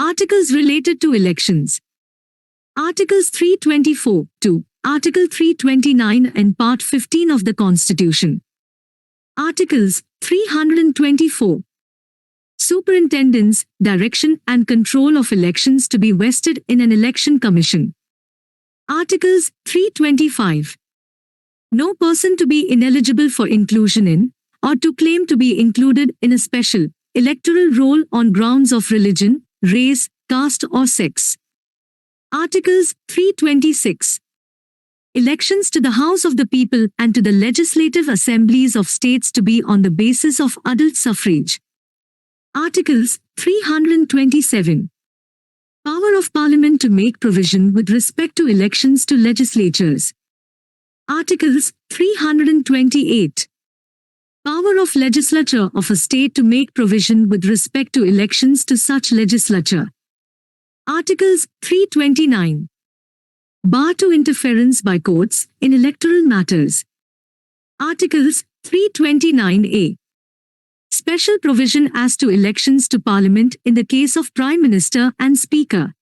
Articles related to elections. Articles 324 to Article 329 and Part 15 of the Constitution. Articles 324. Superintendence, direction and control of elections to be vested in an election commission. Articles 325. No person to be ineligible for inclusion in, or to claim to be included in a special electoral roll on grounds of religion, race, caste or sex. Articles 326. Elections to the House of the People and to the Legislative Assemblies of States to be on the basis of adult suffrage. Articles 327. Power of Parliament to make provision with respect to elections to legislatures. Articles 328. Power of Legislature of a state to make provision with respect to elections to such legislature. Articles 329. Bar to interference by courts in electoral matters. Articles 329A. Special provision as to elections to Parliament in the case of Prime Minister and Speaker.